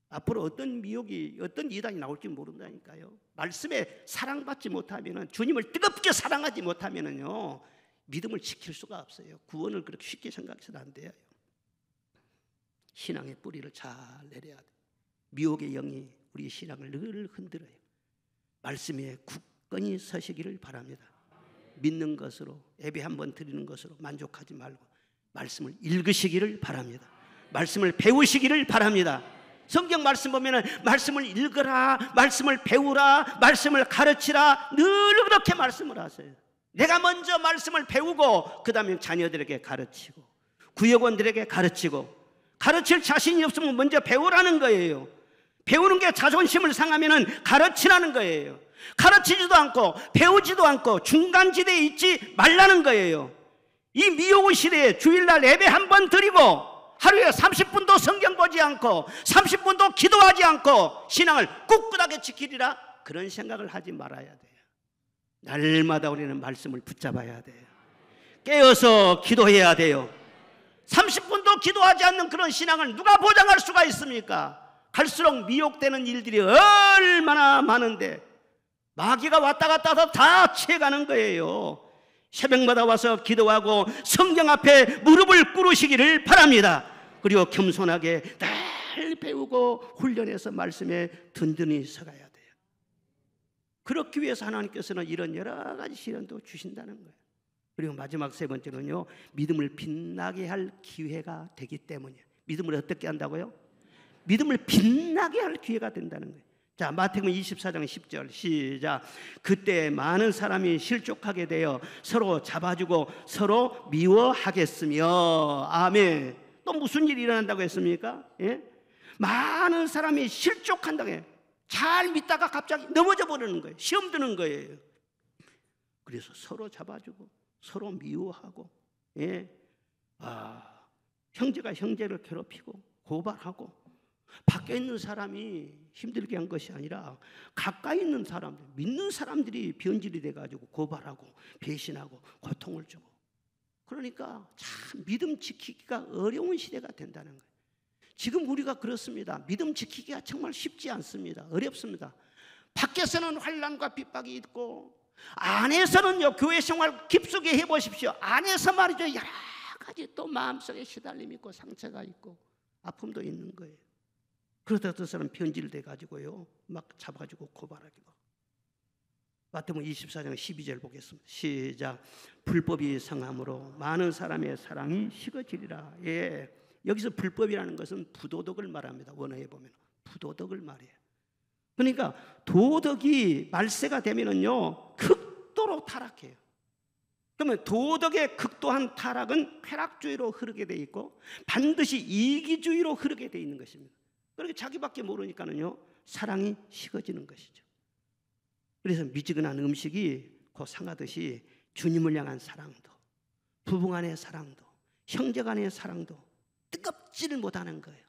앞으로 어떤 미혹이, 어떤 이단이 나올지 모른다니까요. 말씀에 사랑받지 못하면은, 주님을 뜨겁게 사랑하지 못하면은요, 믿음을 지킬 수가 없어요. 구원을 그렇게 쉽게 생각해서는 안 돼요. 신앙의 뿌리를 잘 내려야 돼요. 미혹의 영이 우리 신앙을 늘 흔들어요. 말씀에 굳건히 서시기를 바랍니다. 믿는 것으로, 예배 한번 드리는 것으로 만족하지 말고 말씀을 읽으시기를 바랍니다. 말씀을 배우시기를 바랍니다. 성경 말씀 보면은 말씀을 읽으라, 말씀을 배우라, 말씀을 가르치라, 늘 그렇게 말씀을 하세요. 내가 먼저 말씀을 배우고 그 다음에 자녀들에게 가르치고 구역원들에게 가르치고, 가르칠 자신이 없으면 먼저 배우라는 거예요. 배우는 게 자존심을 상하면은 가르치라는 거예요. 가르치지도 않고 배우지도 않고 중간지대에 있지 말라는 거예요. 이 미혹의 시대에 주일날 예배 한 번 드리고 하루에 30분도 성경 보지 않고 30분도 기도하지 않고 신앙을 꿋꿋하게 지키리라, 그런 생각을 하지 말아야 돼요. 날마다 우리는 말씀을 붙잡아야 돼요. 깨어서 기도해야 돼요. 30분도 기도하지 않는 그런 신앙을 누가 보장할 수가 있습니까? 갈수록 미혹되는 일들이 얼마나 많은데 마귀가 왔다 갔다 해서 다 채가는 거예요. 새벽마다 와서 기도하고 성경 앞에 무릎을 꿇으시기를 바랍니다. 그리고 겸손하게 늘 배우고 훈련해서 말씀에 든든히 서가야 돼요. 그렇기 위해서 하나님께서는 이런 여러 가지 시련도 주신다는 거예요. 그리고 마지막 세 번째는요, 믿음을 빛나게 할 기회가 되기 때문이에요. 믿음을 어떻게 한다고요? 믿음을 빛나게 할 기회가 된다는 거예요. 자, 마태복음 24장 10절 시작. 그때 많은 사람이 실족하게 되어 서로 잡아주고 서로 미워하겠으며. 아멘. 또 무슨 일이 일어난다고 했습니까? 예? 많은 사람이 실족한다고 해요. 잘 믿다가 갑자기 넘어져 버리는 거예요. 시험 드는 거예요. 그래서 서로 잡아주고 서로 미워하고, 예? 형제가 형제를 괴롭히고 고발하고, 밖에 있는 사람이 힘들게 한 것이 아니라 가까이 있는 사람들, 믿는 사람들이 변질이 돼가지고 고발하고 배신하고 고통을 주고, 그러니까 참 믿음 지키기가 어려운 시대가 된다는 거예요. 지금 우리가 그렇습니다. 믿음 지키기가 정말 쉽지 않습니다. 어렵습니다. 밖에서는 환난과 핍박이 있고, 안에서는요, 교회 생활 깊숙이 해보십시오. 안에서 말이죠, 여러 가지 또 마음속에 시달림이 있고 상처가 있고 아픔도 있는 거예요. 그러다 그 사람 변질돼 가지고요, 막 잡아가지고 고발하기도. 마태복음 24장 12절 보겠습니다. 시작. 불법이 성함으로 많은 사람의 사랑이 식어지리라. 예, 여기서 불법이라는 것은 부도덕을 말합니다. 원어에 보면 부도덕을 말해요. 그러니까 도덕이 말세가 되면은요, 극도로 타락해요. 그러면 도덕의 극도한 타락은 쾌락주의로 흐르게 돼 있고 반드시 이기주의로 흐르게 돼 있는 것입니다. 그렇게 자기밖에 모르니까는요, 사랑이 식어지는 것이죠. 그래서 미지근한 음식이 곧 상하듯이 주님을 향한 사랑도, 부부 간의 사랑도, 형제 간의 사랑도 뜨겁지를 못하는 거예요.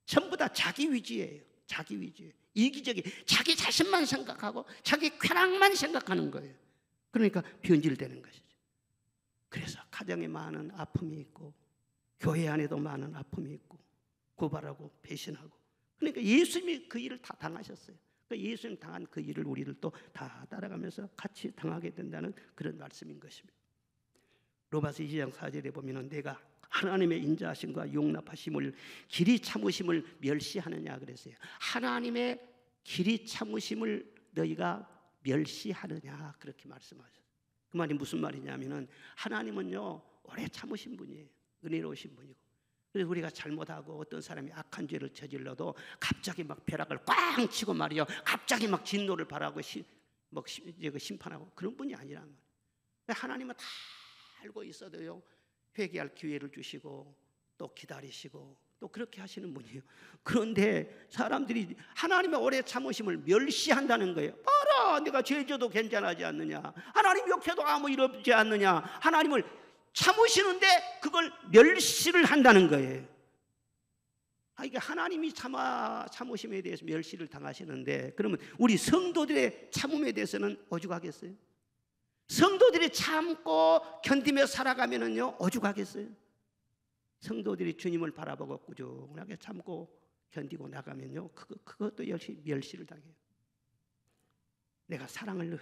전부 다 자기 위주예요. 자기 위주. 이기적이 자기 자신만 생각하고 자기 쾌락만 생각하는 거예요. 그러니까 변질되는 것이죠. 그래서 가정에 많은 아픔이 있고 교회 안에도 많은 아픔이 있고 고발하고 배신하고. 그러니까 예수님이 그 일을 다 당하셨어요. 그러니까 예수님 당한 그 일을 우리를 또 다 따라가면서 같이 당하게 된다는 그런 말씀인 것입니다. 로마서 2장 4절에 보면은 내가 하나님의 인자하심과 용납하심을 길이 참으심을 멸시하느냐 그랬어요. 하나님의 길이 참으심을 너희가 멸시하느냐 그렇게 말씀하셨어요. 그 말이 무슨 말이냐면은 하나님은요 오래 참으신 분이에요. 은혜로우신 분이고. 그래서 우리가 잘못하고 어떤 사람이 악한 죄를 저질러도 갑자기 막 벼락을 꽝 치고 말이요, 갑자기 막 진노를 발하고 심판하고 그런 분이 아니란 말이에요. 하나님은 다 알고 있어도요 회개할 기회를 주시고 또 기다리시고 또 그렇게 하시는 분이에요. 그런데 사람들이 하나님의 오래 참으심을 멸시한다는 거예요. 봐라, 내가 죄져도 괜찮아지 않느냐, 하나님 욕해도 아무 일 없지 않느냐, 하나님을 참으시는데 그걸 멸시를 한다는 거예요. 이게 하나님이 참으심에 대해서 멸시를 당하시는데, 그러면 우리 성도들의 참음에 대해서는 오죽하겠어요? 성도들이 참고 견디며 살아가면은요 오죽하겠어요? 성도들이 주님을 바라보고 꾸준하게 참고 견디고 나가면요 그것도 역시 멸시를 당해요. 내가 사랑을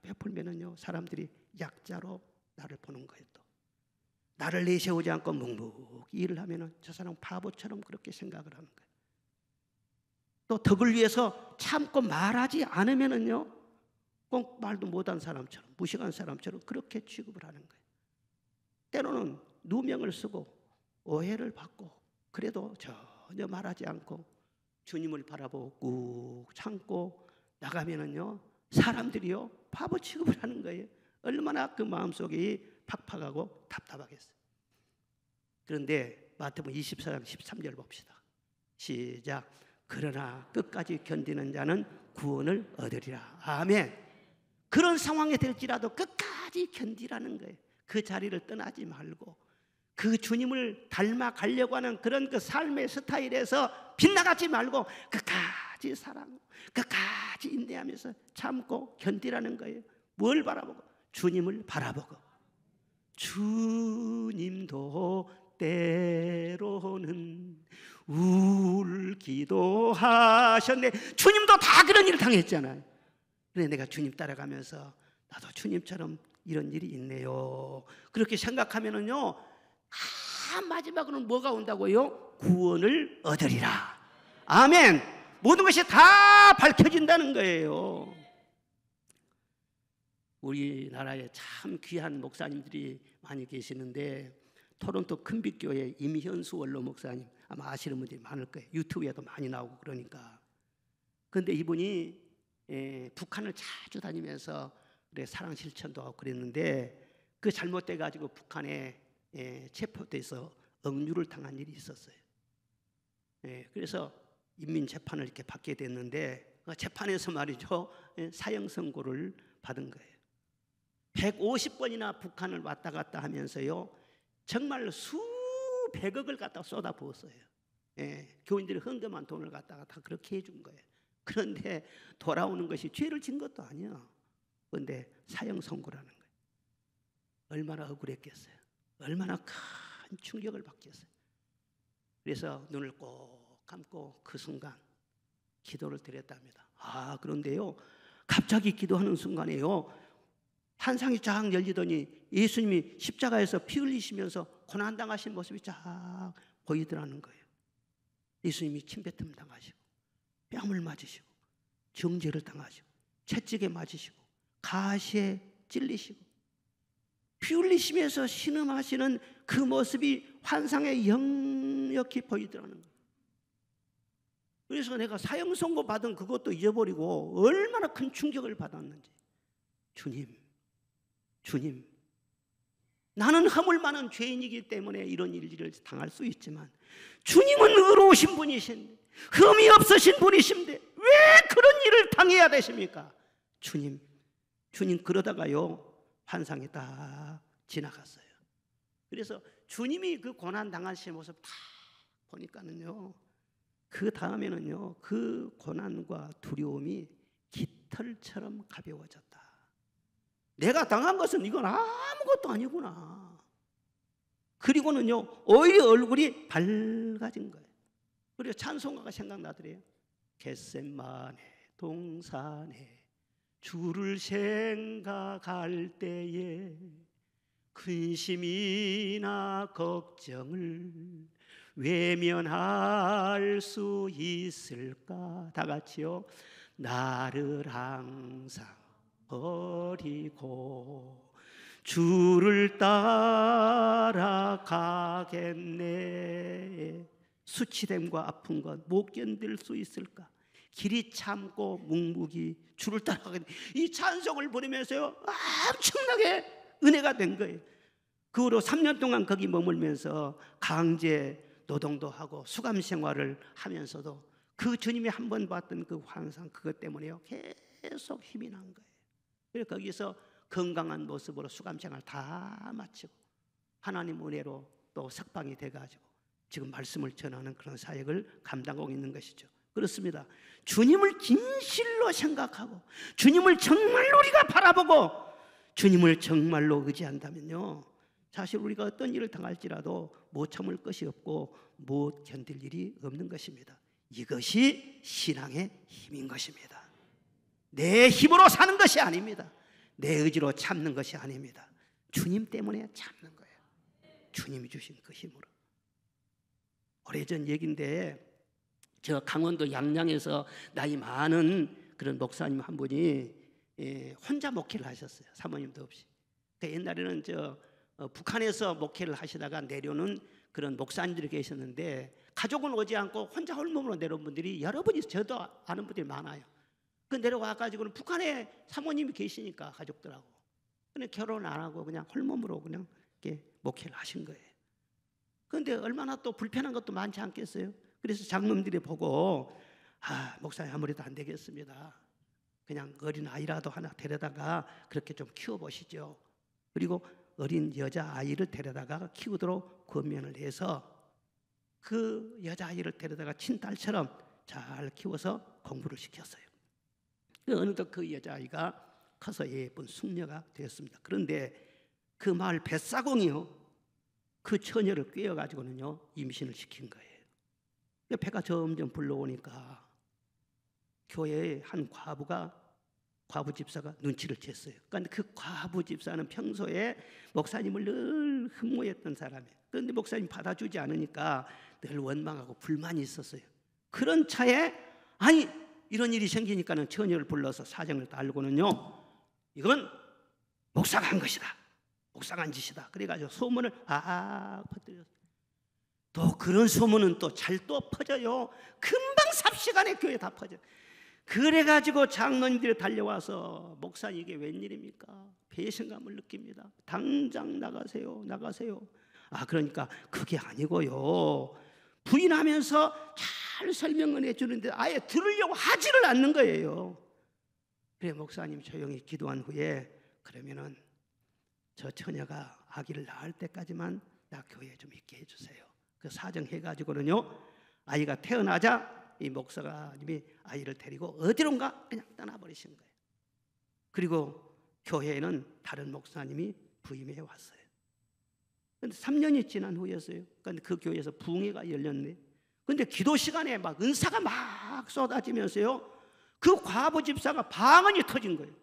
베풀면은요 사람들이 약자로 나를 보는 거예요. 또 나를 내세우지 않고 묵묵히 일을 하면은 저 사람 바보처럼 그렇게 생각을 하는 거예요. 또 덕을 위해서 참고 말하지 않으면은요 꼭 말도 못한 사람처럼, 무식한 사람처럼 그렇게 취급을 하는 거예요. 때로는 누명을 쓰고 오해를 받고 그래도 전혀 말하지 않고 주님을 바라보고 꾹 참고 나가면은요 사람들이요 바보 취급을 하는 거예요. 얼마나 그 마음속이 팍팍하고 답답하겠어요. 그런데 마태복음 24장 13절 봅시다. 시작. 그러나 끝까지 견디는 자는 구원을 얻으리라. 아멘. 그런 상황에 될지라도 끝까지 견디라는 거예요. 그 자리를 떠나지 말고 그 주님을 닮아가려고 하는 그런 그 삶의 스타일에서 빗나가지 말고 끝까지 사랑, 끝까지 인내하면서 참고 견디라는 거예요. 뭘 바라보고? 주님을 바라보고. 주님도 때로는 울기도 하셨네. 주님도 다 그런 일을 당했잖아요. 그래 내가 주님 따라가면서 나도 주님처럼 이런 일이 있네요. 그렇게 생각하면은요 마지막으로는 뭐가 온다고요? 구원을 얻으리라. 아멘. 모든 것이 다 밝혀진다는 거예요. 우리나라에 참 귀한 목사님들이 많이 계시는데 토론토 큰빛교회 임현수 원로 목사님 아마 아시는 분들이 많을 거예요. 유튜브에도 많이 나오고 그러니까. 그런데 이분이 북한을 자주 다니면서 사랑 실천도 하고 그랬는데 그 잘못돼 가지고 북한에 체포돼서 억류를 당한 일이 있었어요. 그래서 인민 재판을 이렇게 받게 됐는데 그 재판에서 말이죠 사형 선고를 받은 거예요. 150번이나 북한을 왔다 갔다 하면서요 정말 수백억을 갖다 쏟아 부었어요. 교인들이 헌금한 돈을 갖다가 다 그렇게 해준 거예요. 그런데 돌아오는 것이 죄를 진 것도 아니야. 그런데 사형 선고라는 거예요. 얼마나 억울했겠어요. 얼마나 큰 충격을 받겠어요. 그래서 눈을 꼭 감고 그 순간 기도를 드렸답니다. 그런데요 갑자기 기도하는 순간에요 환상이 쫙 열리더니 예수님이 십자가에서 피 흘리시면서 고난당하신 모습이 쫙 보이더라는 거예요. 예수님이 침뱉음 당하시고 뺨을 맞으시고 정죄를 당하시고 채찍에 맞으시고 가시에 찔리시고 피 흘리시면서 신음하시는 그 모습이 환상에 역력히 보이더라는 거예요. 그래서 내가 사형 선고 받은 그것도 잊어버리고 얼마나 큰 충격을 받았는지. 주님, 나는 허물 많은 죄인이기 때문에 이런 일을 당할 수 있지만 주님은 의로우신 분이신데 흠이 없으신 분이신데 왜 그런 일을 당해야 되십니까? 주님 그러다가요 환상이 다 지나갔어요. 그래서 주님이 그 고난 당하신 모습 다 보니까는요 그 다음에는요 그 고난과 두려움이 깃털처럼 가벼워졌다. 내가 당한 것은 이건 아무것도 아니구나. 그리고는요 오히려 얼굴이 밝아진 거예요. 그리고 찬송가가 생각나더래요. 겟세마네 동산에 주를 생각할 때에 근심이나 걱정을 외면할 수 있을까? 다 같이요. 나를 항상 버리고 주를 따라가겠네. 수치됨과 아픈 것 못 견딜 수 있을까? 길이 참고 묵묵히 주를 따라가겠네. 이 찬송을 부르면서요 엄청나게 은혜가 된 거예요. 그 후로 3년 동안 거기 머물면서 강제 노동도 하고 수감 생활을 하면서도 그 주님이 한 번 봤던 그 환상, 그것 때문에요 계속 힘이 난 거예요. 그래서 거기서 건강한 모습으로 수감 생활 다 마치고 하나님 은혜로 또 석방이 돼가지고 지금 말씀을 전하는 그런 사역을 감당하고 있는 것이죠. 그렇습니다. 주님을 진실로 생각하고 주님을 정말로 우리가 바라보고 주님을 정말로 의지한다면요, 사실 우리가 어떤 일을 당할지라도 못 참을 것이 없고 못 견딜 일이 없는 것입니다. 이것이 신앙의 힘인 것입니다. 내 힘으로 사는 것이 아닙니다. 내 의지로 참는 것이 아닙니다. 주님 때문에 참는 거예요. 주님이 주신 그 힘으로. 오래전 얘기인데 저 강원도 양양에서 나이 많은 그런 목사님 한 분이 혼자 목회를 하셨어요. 사모님도 없이. 옛날에는 북한에서 목회를 하시다가 내려오는 그런 목사님들이 계셨는데 가족은 오지 않고 혼자 홀몸으로 내려온 분들이 여러 분 있어요. 저도 아는 분들이 많아요. 그 내려와가지고는 북한에 사모님이 계시니까 가족들하고 그냥 결혼 안 하고 그냥 홀몸으로 그냥 이렇게 목회를 하신 거예요. 그런데 얼마나 또 불편한 것도 많지 않겠어요? 그래서 장로님들이 보고 목사님 아무래도 안 되겠습니다. 그냥 어린 아이라도 하나 데려다가 그렇게 좀 키워보시죠. 그리고 어린 여자아이를 데려다가 키우도록 권면을 해서 그 여자아이를 데려다가 친딸처럼 잘 키워서 공부를 시켰어요. 어느덧 그 여자아이가 커서 예쁜 숙녀가 되었습니다. 그런데 그 마을 뱃사공이요, 그 처녀를 꿰어가지고는요 임신을 시킨 거예요. 배가 점점 불러오니까 교회의 한 과부 집사가 눈치를 챘어요. 그런데 그 과부 집사는 평소에 목사님을 늘 흠모했던 사람이에요. 그런데 목사님 받아주지 않으니까 늘 원망하고 불만이 있었어요. 그런 차에 이런 일이 생기니까는 처녀를 불러서 사정을 다 알고는요, 이건 목사가 한 것이다, 목사가 한 짓이다. 그래가지고 소문을 퍼뜨렸어요. 또 그런 소문은 또 잘 퍼져요. 금방 삽시간에 교회 다 퍼져요. 그래가지고 장로님들이 달려와서 목사님 이게 웬일입니까? 배신감을 느낍니다. 당장 나가세요. 그러니까 그게 아니고요, 부인하면서 잘 설명을 해주는데 아예 들으려고 하지를 않는 거예요. 그래 목사님 조용히 기도한 후에 그러면은 저 처녀가 아기를 낳을 때까지만 나 교회에 좀 있게 해주세요. 그 사정해가지고는요 아이가 태어나자 이 목사님이 아이를 데리고 어디론가 그냥 떠나버리신 거예요. 그리고 교회에는 다른 목사님이 부임해 왔어요. 그런데 3년이 지난 후였어요. 그런데 그 교회에서 부흥회가 열렸네. 그런데 기도 시간에 막 은사가 막 쏟아지면서요 그 과부 집사가 방언이 터진 거예요.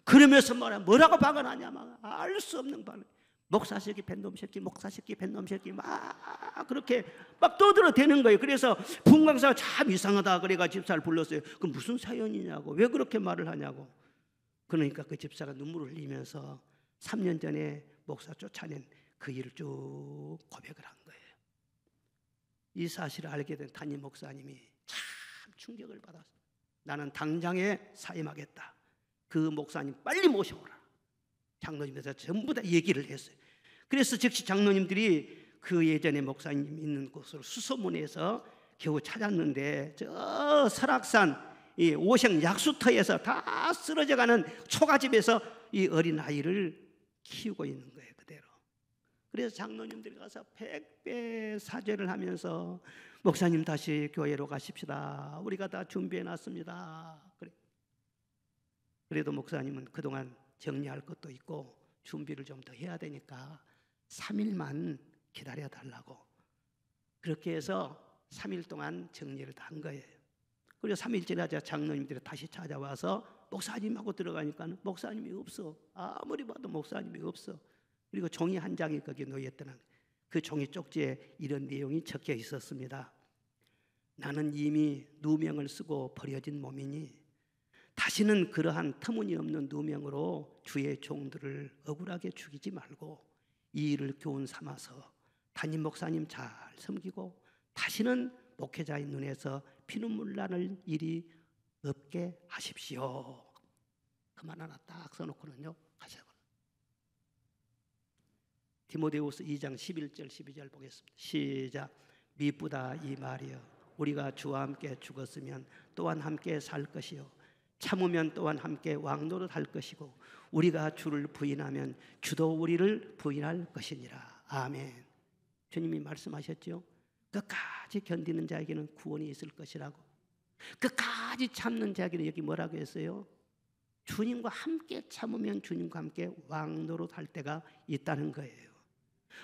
그러면서 뭐라고 방언하냐, 막 알 수 없는 방언. 목사 새끼 뱃놈 새끼, 목사 새끼 뱃놈 새끼, 막 그렇게 막 떠들어대는 거예요. 그래서 분광사가 참 이상하다 그래가 집사를 불렀어요. 그 무슨 사연이냐고, 왜 그렇게 말을 하냐고. 그러니까 그 집사가 눈물을 흘리면서 3년 전에 목사 쫓아낸 그 일을 쭉 고백을 한 거예요. 이 사실을 알게 된 담임 목사님이 참 충격을 받았어요. 나는 당장에 사임하겠다. 그 목사님 빨리 모셔오라. 장로님께서 전부 다 얘기를 했어요. 그래서 즉시 장로님들이 그 예전에 목사님 있는 곳으로 수소문해서 겨우 찾았는데 저 설악산 이 오색 약수터에서 다 쓰러져가는 초가집에서 이 어린 아이를 키우고 있는 거예요, 그대로. 그래서 장로님들이 가서 백배 사죄를 하면서 목사님 다시 교회로 가십시다. 우리가 다 준비해놨습니다. 그래도 목사님은 그동안 정리할 것도 있고 준비를 좀 더 해야 되니까 3일만 기다려달라고 그렇게 해서 3일 동안 정리를 다 한 거예요. 그리고 3일 지나자 장로님들이 다시 찾아와서 목사님하고 들어가니까 목사님이 없어. 아무리 봐도 목사님이 없어. 그리고 종이 한 장이 거기에 놓여있더라. 그 종이 쪽지에 이런 내용이 적혀 있었습니다. 나는 이미 누명을 쓰고 버려진 몸이니 다시는 그러한 터무니없는 누명으로 주의 종들을 억울하게 죽이지 말고 이 일을 교훈 삼아서 담임 목사님 잘 섬기고 다시는 목회자의 눈에서 피눈물 나는 일이 없게 하십시오. 그 말 하나 딱 써놓고는요 가자고. 디모데후서 2장 11절 12절 보겠습니다. 시작. 미쁘다 이 말이여, 우리가 주와 함께 죽었으면 또한 함께 살 것이요 참으면 또한 함께 왕노릇 할 것이고 우리가 주를 부인하면 주도 우리를 부인할 것이니라. 아멘. 주님이 말씀하셨죠. 끝까지 견디는 자에게는 구원이 있을 것이라고. 끝까지 참는 자에게는 여기 뭐라고 했어요? 주님과 함께 참으면 주님과 함께 왕노릇 할 때가 있다는 거예요.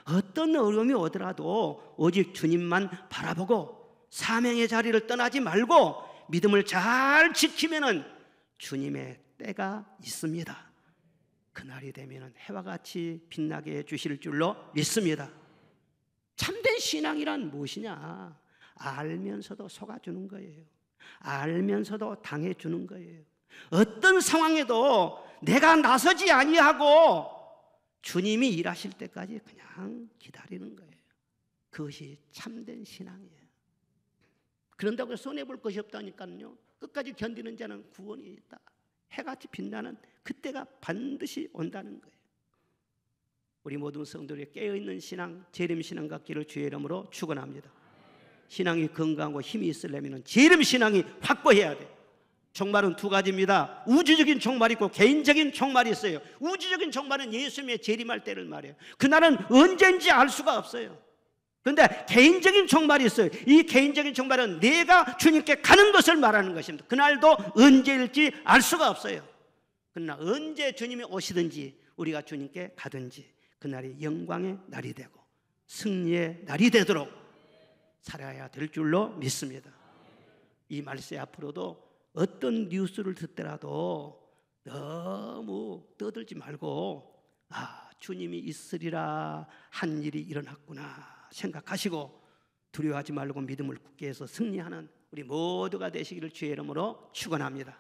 어떤 어려움이 오더라도 오직 주님만 바라보고 사명의 자리를 떠나지 말고 믿음을 잘 지키면은 주님의 때가 있습니다. 그날이 되면은 해와 같이 빛나게 해주실 줄로 믿습니다. 참된 신앙이란 무엇이냐? 알면서도 속아주는 거예요. 알면서도 당해주는 거예요. 어떤 상황에도 내가 나서지 아니하고 주님이 일하실 때까지 그냥 기다리는 거예요. 그것이 참된 신앙이에요. 그런다고 손해볼 것이 없다니까요. 끝까지 견디는 자는 구원이 있다. 해같이 빛나는 그때가 반드시 온다는 거예요. 우리 모든 성도들이 깨어있는 신앙, 재림신앙 갖기를 주의 이름으로 축원합니다. 신앙이 건강하고 힘이 있으려면 재림신앙이 확보해야 돼요. 종말은 두 가지입니다. 우주적인 종말이 있고 개인적인 종말이 있어요. 우주적인 종말은 예수님의 재림할 때를 말해요. 그날은 언제인지 알 수가 없어요. 그런데 개인적인 종말이 있어요. 이 개인적인 종말은 내가 주님께 가는 것을 말하는 것입니다. 그날도 언제일지 알 수가 없어요. 그러나 언제 주님이 오시든지 우리가 주님께 가든지 그날이 영광의 날이 되고 승리의 날이 되도록 살아야 될 줄로 믿습니다. 이 말세 앞으로도 어떤 뉴스를 듣더라도 너무 떠들지 말고 주님이 있으리라 한 일이 일어났구나 생각하시고 두려워하지 말고 믿음을 굳게 해서 승리하는 우리 모두가 되시기를 주의 이름으로 축원합니다.